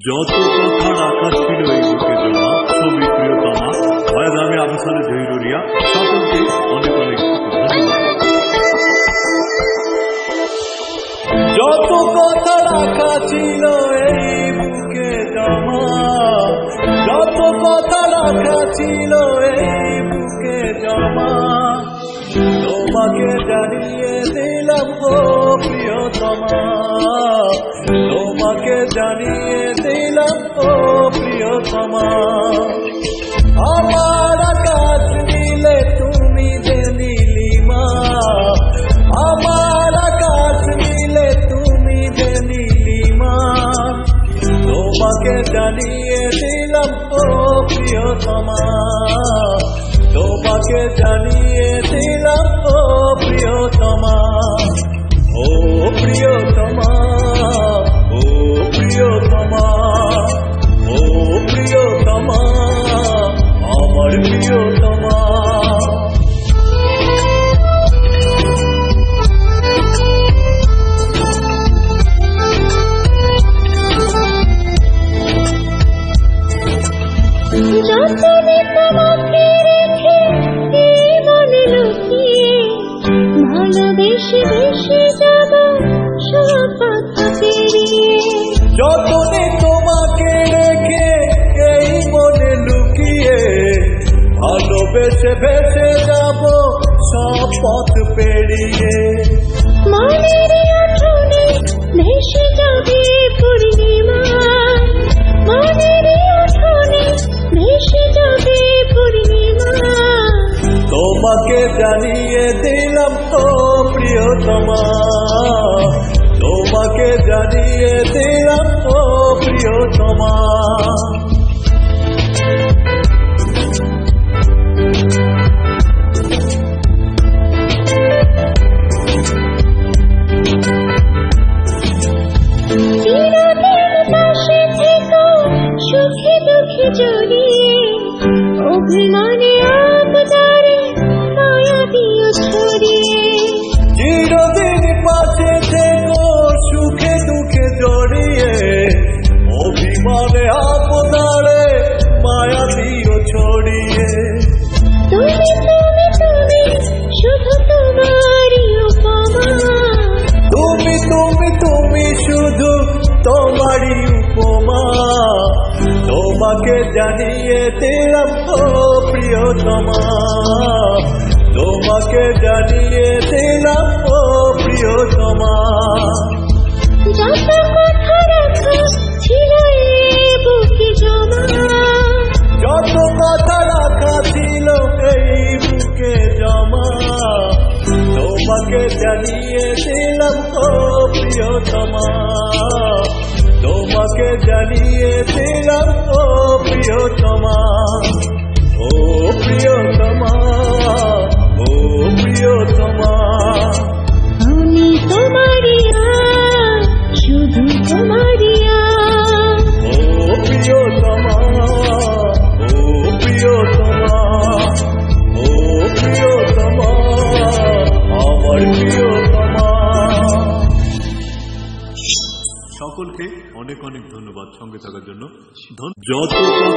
যত কথা রাখা ছিল এই বুকে জমা, ছবি প্রিয়তমা ভয় দামে আবসালে জহিরুরিয়া সকলকে অনেক অনেক ধন্যবাদ। যত কথা রাখা ছিল এই বুকে জমা, যত কথা রাখা ছিল এই বুকে জমা, তোমাকে জানিয়ে দিলাম গো প্রিয়তমা, তোমাকে জানিয়ে দিলাম গো প্রিয়তমা। আমার আকাশ নীলে তুমি যে নীলিমা, আমার আকাশ নীলে তুমি যে নীলিমা, তোমাকে জানিয়ে দিলাম গো প্রিয়তমা, তোমাকে জানিয়ে দিলাম ও প্রিয়তমা, ও প্রিয়তমা, ও প্রিয়তমা, ও প্রিয়তমা, আমার প্রিয়তমা। যতনে তোমাকে রেখে এই মনে লুকিয়ে, ভালোবেসে ভেসে যাব সব পথ পেরিয়ে। মনের আঠনে ভেসে যাবে পূর্ণিমা, মনের আঠনে ভেসে যাবে পূর্ণিমা, তোমাকে জানিয়ে দিলাম তো প্রিয়তমা, তোমাকে জানিয়ে দিলাম তো প্রিয়তমা। চিরদিন পাশে থেকো সুখে দুঃখে জড়িয়ে, অভিমানে আবদারে মায়া দিও ছড়িয়ে। চিরদিন পাশে থেকো সুখে দুঃখে জড়িয়ে, অভিমানে আপনারে মায়া দিও ছড়িয়ে। তুমি তুমি তুমি শুধু তোমারই উপমা, তুমি তুমি তুমি শুধু তোমারই উপমা, তোমাকে জানিয়ে দিলাম তো প্রিয়তমা, তোমাকে জানিয়ে দিলাম তো প্রিয়তমা। যত কথা রাখা ছিল এই বুকে জমা, যত কথা রাখা ছিল এই বুকে জমা, তোমাকে জানিয়ে দিলাম তো প্রিয়তমা, তোমাকে জানিয়ে দিলাম তো প্রিয়তমা, ও প্রিয়তমা, ও প্রিয়তমা। আমি তোমারই আর, শুধু তোমারই আর, ও প্রিয়তমা, ও প্রিয়তমা, ও প্রিয়তমা, আমার প্রিয়তমা। সকলকে অনেক অনেক ধন্যবাদ সঙ্গে থাকার জন্য। যত কথা